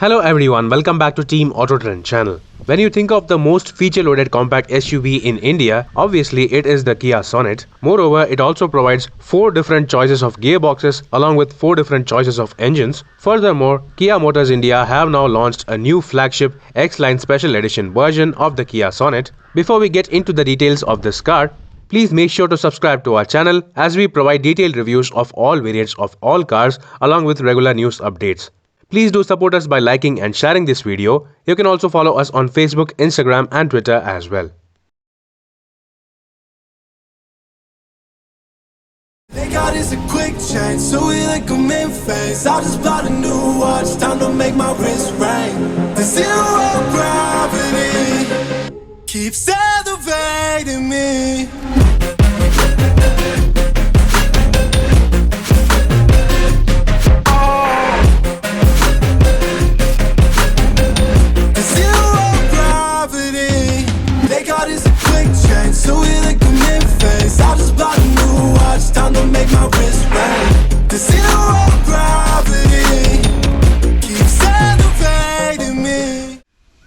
Hello everyone, welcome back to TeamAutoTrend channel. When you think of the most feature-loaded compact SUV in India, obviously it is the Kia Sonet. Moreover, it also provides 4 different choices of gearboxes along with 4 different choices of engines. Furthermore, Kia Motors India have now launched a new flagship X-Line Special Edition version of the Kia Sonet. Before we get into the details of this car, please make sure to subscribe to our channel as we provide detailed reviews of all variants of all cars along with regular news updates. Please do support us by liking and sharing this video. You can also follow us on Facebook, Instagram and Twitter as well. They got is a quick change, so we like them in phase. I just bought a new watch, time to make my wrist ring. The zero gravity keeps elevating me. So we like them in phase. I just bought a new watch, time to make my wrist ring. The zero gravity keeps elevating me.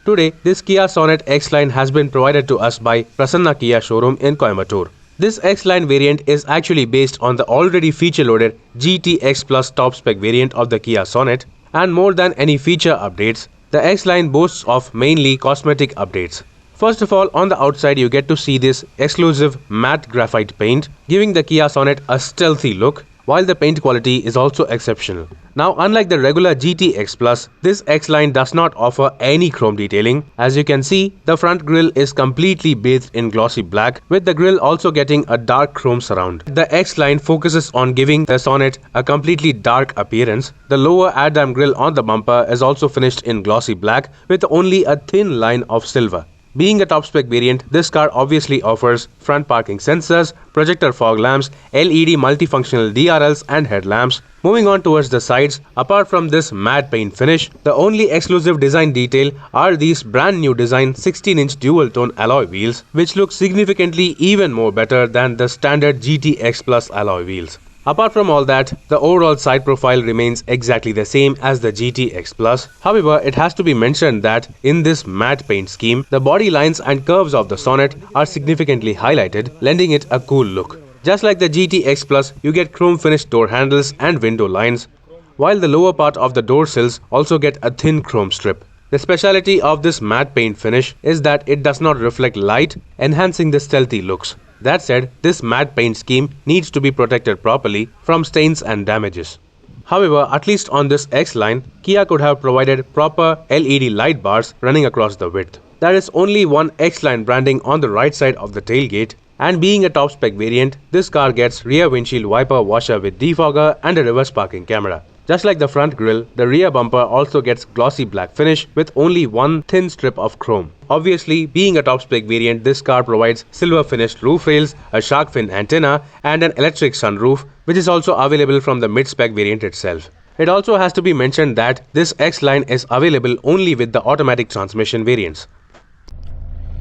Today, this Kia Sonet X-Line has been provided to us by Prasanna Kia showroom in Coimbatore. This X-Line variant is actually based on the already feature-loaded GT-X Plus top-spec variant of the Kia Sonet, and more than any feature updates, the X-Line boasts of mainly cosmetic updates. First of all, on the outside you get to see this exclusive matte graphite paint, giving the Kia Sonet a stealthy look, while the paint quality is also exceptional. Now, unlike the regular GT-X Plus, this X-Line does not offer any chrome detailing. As you can see, the front grille is completely bathed in glossy black, with the grille also getting a dark chrome surround. The X-Line focuses on giving the Sonet a completely dark appearance. The lower add-on grille on the bumper is also finished in glossy black with only a thin line of silver. Being a top-spec variant, this car obviously offers front parking sensors, projector fog lamps, LED multifunctional DRLs and headlamps. Moving on towards the sides, apart from this matte paint finish, the only exclusive design detail are these brand new design 16-inch dual-tone alloy wheels, which look significantly even more better than the standard GT-X Plus alloy wheels. Apart from all that, the overall side profile remains exactly the same as the GT-X Plus. However, it has to be mentioned that in this matte paint scheme, the body lines and curves of the Sonet are significantly highlighted, lending it a cool look. Just like the GT-X Plus, you get chrome finished door handles and window lines, while the lower part of the door sills also get a thin chrome strip. The speciality of this matte paint finish is that it does not reflect light, enhancing the stealthy looks. That said, this matte paint scheme needs to be protected properly from stains and damages. However, at least on this X-Line, Kia could have provided proper LED light bars running across the width. There is only one X-Line branding on the right side of the tailgate, and being a top-spec variant, this car gets rear windshield wiper washer with defogger and a reverse parking camera. Just like the front grille, the rear bumper also gets glossy black finish with only one thin strip of chrome. Obviously, being a top-spec variant, this car provides silver finished roof rails, a shark fin antenna and an electric sunroof, which is also available from the mid-spec variant itself. It also has to be mentioned that this X-Line is available only with the automatic transmission variants.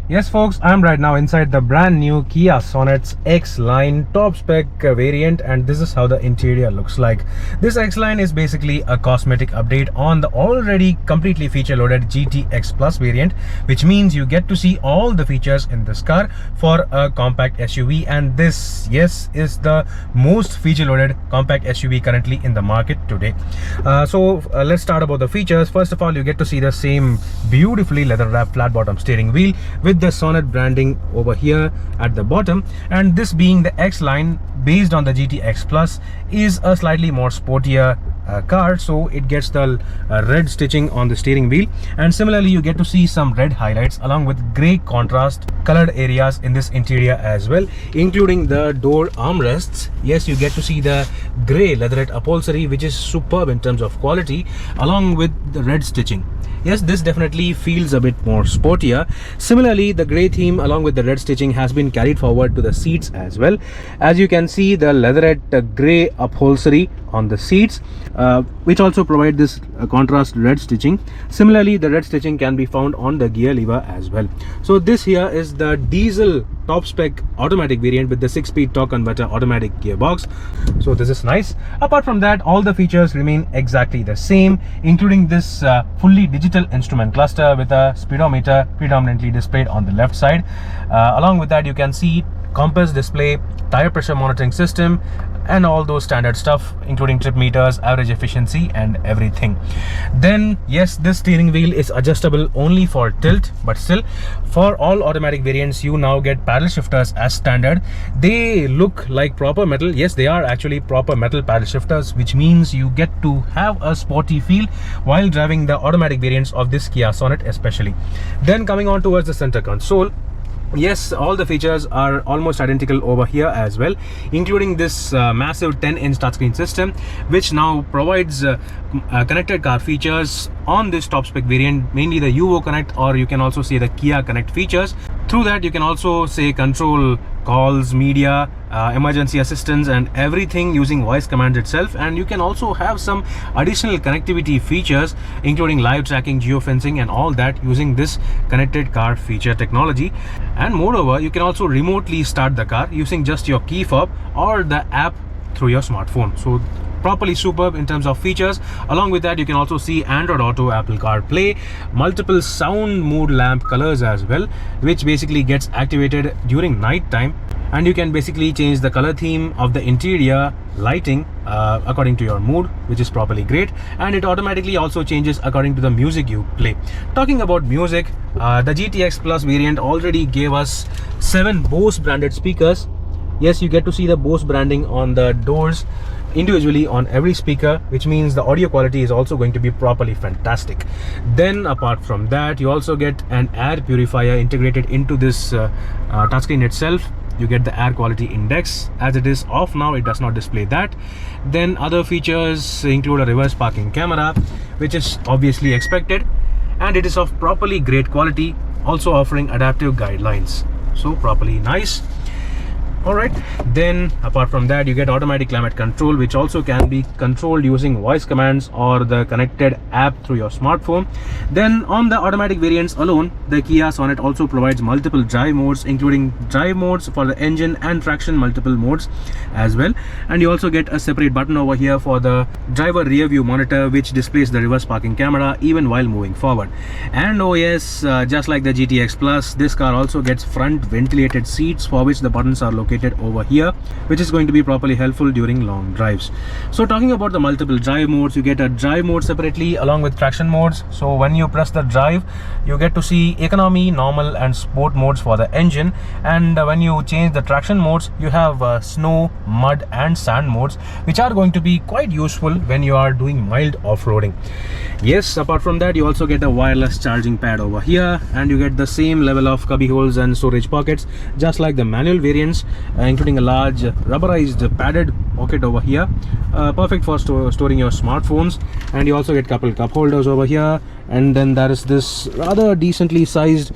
Yes folks, I'm right now inside the brand new Kia Sonet's X-Line top spec variant, and this is how the interior looks like. This X-Line is basically a cosmetic update on the already completely feature loaded GT-X Plus variant, which means you get to see all the features in this car for a compact SUV, and this, yes, is the most feature loaded compact SUV currently in the market today. Let's start about the features. First of all, you get to see the same beautifully leather wrapped flat bottom steering wheel with the Sonet branding over here at the bottom, and this being the X-Line based on the GT-X Plus is a slightly more sportier car, so it gets the red stitching on the steering wheel, and similarly you get to see some red highlights along with grey contrast colored areas in this interior as well, including the door armrests. Yes, you get to see the grey leatherette upholstery, which is superb in terms of quality, along with the red stitching. Yes, this definitely feels a bit more sportier. Similarly, the grey theme along with the red stitching has been carried forward to the seats as well. As you can see, the leatherette grey upholstery on the seats, which also provide this contrast red stitching. Similarly, the red stitching can be found on the gear lever as well. So this here is the diesel top spec automatic variant with the 6-speed torque converter automatic gearbox. So this is nice. Apart from that, all the features remain exactly the same, including this fully digital instrument cluster with a speedometer predominantly displayed on the left side. Along with that, you can see compass display, tire pressure monitoring system, and all those standard stuff, including trip meters, average efficiency, and everything. Then yes, this steering wheel is adjustable only for tilt, but still for all automatic variants you now get paddle shifters as standard. They look like proper metal. Yes, they are actually proper metal paddle shifters, which means you get to have a sporty feel while driving the automatic variants of this Kia Sonet especially. Then coming on towards the center console, yes, all the features are almost identical over here as well, including this massive 10-inch touchscreen system, which now provides connected car features on this top spec variant, mainly the UO Connect, or you can also say the Kia Connect features. Through that, you can also say control calls, media, emergency assistance, and everything using voice commands itself. And you can also have some additional connectivity features, including live tracking, geofencing, and all that using this connected car feature technology. And moreover, you can also remotely start the car using just your key fob or the app through your smartphone. So properly superb in terms of features. Along with that, you can also see Android Auto, Apple CarPlay, multiple sound mood lamp colors as well, which basically gets activated during night time, and you can basically change the color theme of the interior lighting according to your mood, which is properly great. And it automatically also changes according to the music you play. Talking about music, the GTX Plus variant already gave us 7 Bose branded speakers. Yes, you get to see the Bose branding on the doors individually on every speaker, which means the audio quality is also going to be properly fantastic. Then apart from that, you also get an air purifier integrated into this touchscreen itself. You get the air quality index. As it is off now, it does not display that. Then other features include a reverse parking camera, which is obviously expected, and it is of properly great quality, also offering adaptive guidelines, so properly nice. Alright, then apart from that, you get automatic climate control, which also can be controlled using voice commands or the connected app through your smartphone. Then on the automatic variants alone, the Kia Sonet also provides multiple drive modes, including drive modes for the engine and traction multiple modes as well. And you also get a separate button over here for the driver rear view monitor, which displays the reverse parking camera even while moving forward. And oh yes, just like the GTX Plus, this car also gets front ventilated seats, for which the buttons are located over here, which is going to be properly helpful during long drives. So talking about the multiple drive modes, you get a drive mode separately along with traction modes. So when you press the drive, you get to see economy, normal, and sport modes for the engine. And when you change the traction modes, you have snow, mud, and sand modes, which are going to be quite useful when you are doing mild off-roading. Yes, apart from that, you also get a wireless charging pad over here, and you get the same level of cubby holes and storage pockets just like the manual variants, including a large rubberized padded pocket over here, perfect for storing your smartphones. And you also get couple cup holders over here, and then there is this rather decently sized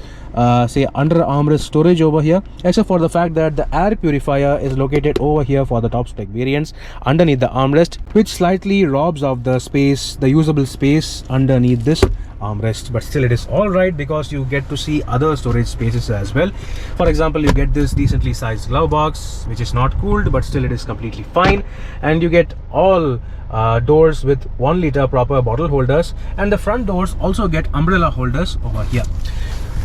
say under armrest storage over here, except for the fact that the air purifier is located over here for the top spec variants underneath the armrest, which slightly robs of the space, the usable space underneath this armrest. But still, it is all right because you get to see other storage spaces as well. For example, you get this decently sized glove box, which is not cooled, but still it is completely fine. And you get all doors with 1 liter proper bottle holders, and the front doors also get umbrella holders over here,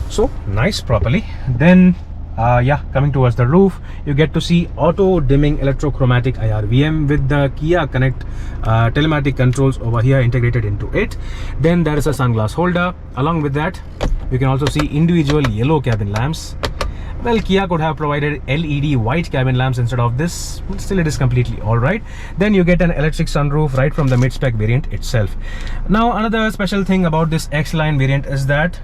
so nice properly. Then yeah, coming towards the roof, you get to see auto dimming electrochromatic IRVM with the Kia Connect telematic controls over here integrated into it. Then there is a sunglass holder. Along with that, you can also see individual yellow cabin lamps. Well, Kia could have provided LED white cabin lamps instead of this, but still it is completely alright. Then you get an electric sunroof right from the mid-spec variant itself. Now, another special thing about this X-Line variant is that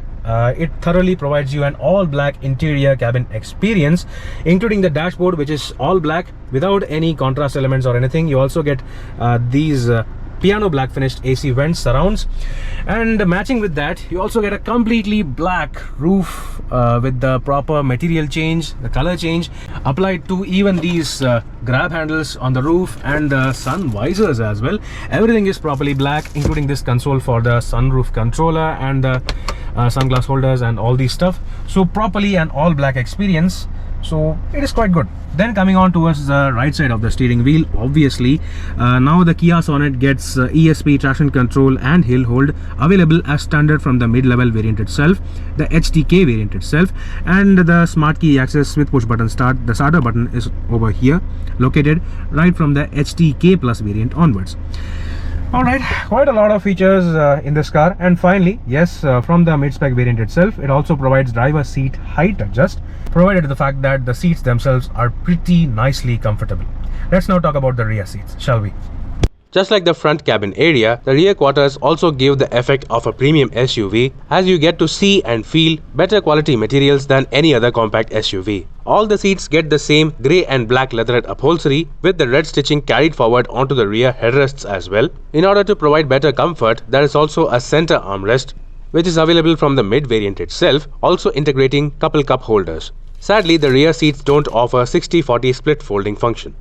it thoroughly provides you an all-black interior cabin experience, including the dashboard, which is all black without any contrast elements or anything. You also get these piano black finished AC vents surrounds, and matching with that, you also get a completely black roof with the proper material change, the color change applied to even these grab handles on the roof and the sun visors as well. Everything is properly black, including this console for the sunroof controller and the sunglass holders and all these stuff. So properly an all black experience. So it is quite good. Then coming on towards the right side of the steering wheel, obviously now the Kia Sonet gets ESP traction control and hill hold available as standard from the mid-level variant itself, the HTK variant itself, and the smart key access with push button start. The starter button is over here, located right from the HTK plus variant onwards. Alright, quite a lot of features in this car. And finally, yes, from the mid-spec variant itself, it also provides driver seat height adjust, provided the fact that the seats themselves are pretty nicely comfortable. Let's now talk about the rear seats, shall we? Just like the front cabin area, the rear quarters also give the effect of a premium SUV, as you get to see and feel better quality materials than any other compact SUV. All the seats get the same grey and black leatherette upholstery with the red stitching carried forward onto the rear headrests as well. In order to provide better comfort, there is also a center armrest, which is available from the mid variant itself, also integrating couple cup holders. Sadly, the rear seats don't offer 60-40 split folding function.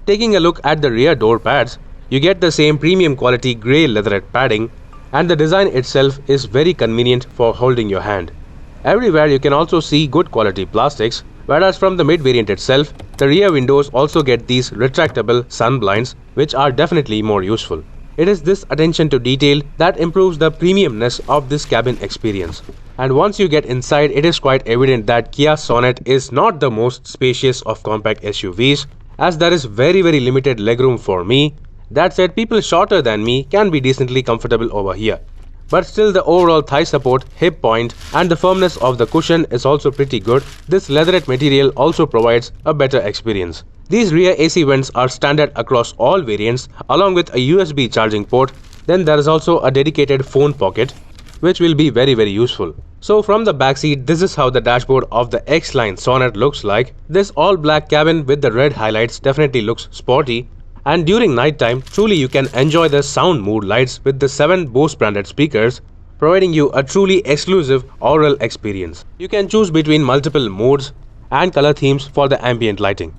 Taking a look at the rear door pads, you get the same premium quality grey leatherette padding, and the design itself is very convenient for holding your hand. Everywhere you can also see good quality plastics, whereas from the mid variant itself, the rear windows also get these retractable sun blinds, which are definitely more useful. It is this attention to detail that improves the premiumness of this cabin experience. And once you get inside, it is quite evident that Kia Sonet is not the most spacious of compact SUVs, as there is very limited legroom for me. That said, people shorter than me can be decently comfortable over here. But still, the overall thigh support, hip point, and the firmness of the cushion is also pretty good. This leatherette material also provides a better experience. These rear AC vents are standard across all variants, along with a USB charging port. Then there is also a dedicated phone pocket, which will be very useful. So from the backseat, this is how the dashboard of the X-Line Sonet looks like. This all black cabin with the red highlights definitely looks sporty. And during night time, truly you can enjoy the sound mood lights with the 7 Bose branded speakers, providing you a truly exclusive aural experience. You can choose between multiple modes and color themes for the ambient lighting.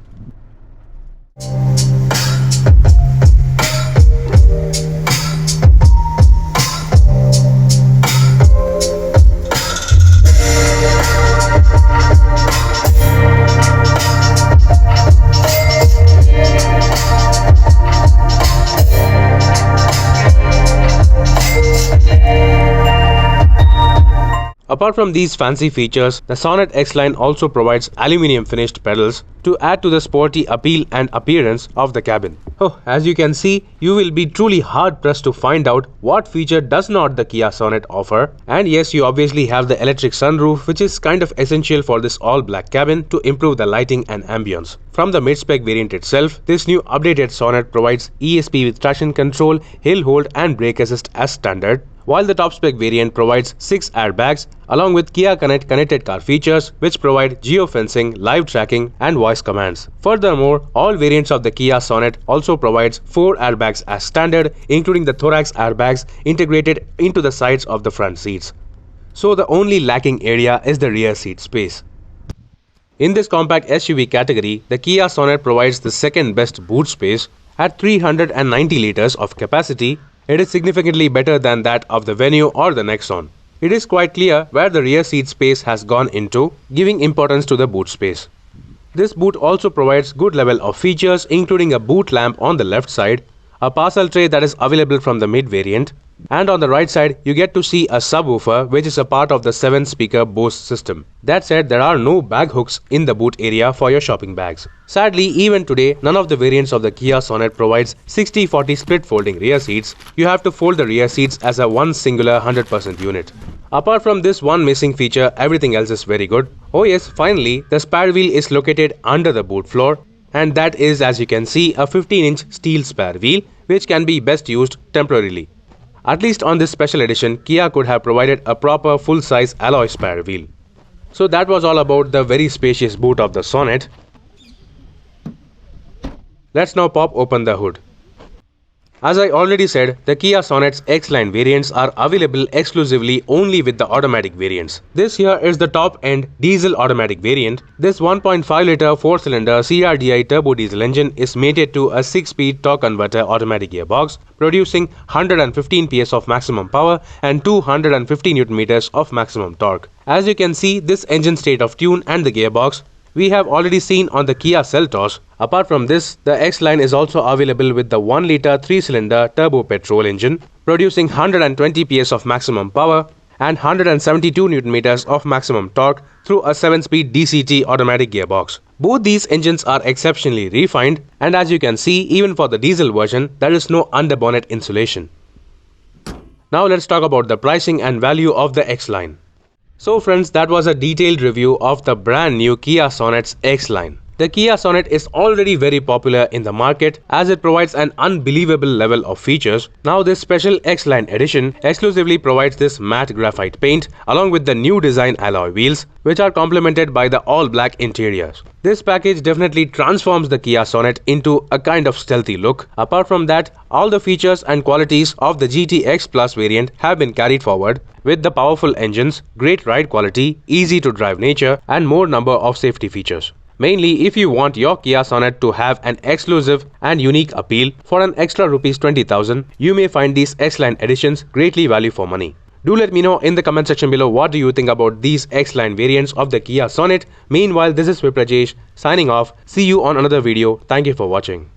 Apart from these fancy features, the Sonet X-Line also provides aluminium finished pedals to add to the sporty appeal and appearance of the cabin. Oh, as you can see, you will be truly hard pressed to find out what feature does not the Kia Sonet offer. And yes, you obviously have the electric sunroof, which is kind of essential for this all black cabin to improve the lighting and ambience. From the mid-spec variant itself, this new updated Sonet provides ESP with traction control, hill hold and brake assist as standard, while the top-spec variant provides 6 airbags along with Kia Connect connected car features, which provide geofencing, live tracking and voice commands. Furthermore, all variants of the Kia Sonet also provides 4 airbags as standard, including the thorax airbags integrated into the sides of the front seats. So the only lacking area is the rear seat space. In this compact SUV category, the Kia Sonet provides the second best boot space at 390 liters of capacity. It is significantly better than that of the Venue or the Nexon. It is quite clear where the rear seat space has gone into, giving importance to the boot space. This boot also provides good level of features, including a boot lamp on the left side, a parcel tray that is available from the mid variant, and on the right side you get to see a subwoofer, which is a part of the 7-speaker Bose system. That said, there are no bag hooks in the boot area for your shopping bags. Sadly, even today, none of the variants of the Kia Sonet provides 60-40 split folding rear seats. You have to fold the rear seats as a one singular 100% unit. Apart from this one missing feature, everything else is very good. Oh yes, finally, the spare wheel is located under the boot floor, and that is, as you can see, a 15-inch steel spare wheel, which can be best used temporarily. At least on this special edition, Kia could have provided a proper full-size alloy spare wheel. So that was all about the very spacious boot of the Sonet. Let's now pop open the hood. As I already said, the Kia Sonet's X-Line variants are available exclusively only with the automatic variants. This here is the top-end diesel automatic variant. This 1.5-liter 4-cylinder CRDI turbo diesel engine is mated to a 6-speed torque converter automatic gearbox, producing 115 PS of maximum power and 250 Nm of maximum torque. As you can see, this engine state of tune and the gearbox we have already seen on the Kia Seltos. Apart from this, the X-Line is also available with the 1-litre 3-cylinder turbo petrol engine, producing 120 PS of maximum power and 172 Nm of maximum torque through a 7-speed DCT automatic gearbox. Both these engines are exceptionally refined, and as you can see, even for the diesel version, there is no underbonnet insulation. Now let's talk about the pricing and value of the X-Line. So friends, that was a detailed review of the brand new Kia Sonet's X-Line. The Kia Sonet is already very popular in the market as it provides an unbelievable level of features. Now this special X-Line edition exclusively provides this matte graphite paint along with the new design alloy wheels, which are complemented by the all-black interiors. This package definitely transforms the Kia Sonet into a kind of stealthy look. Apart from that, all the features and qualities of the GTX Plus variant have been carried forward with the powerful engines, great ride quality, easy to drive nature and more number of safety features. Mainly, if you want your Kia Sonet to have an exclusive and unique appeal for an extra Rs 20,000, you may find these X-Line editions greatly value for money. Do let me know in the comment section below what do you think about these X-Line variants of the Kia Sonet. Meanwhile, this is Viprajesh signing off. See you on another video. Thank you for watching.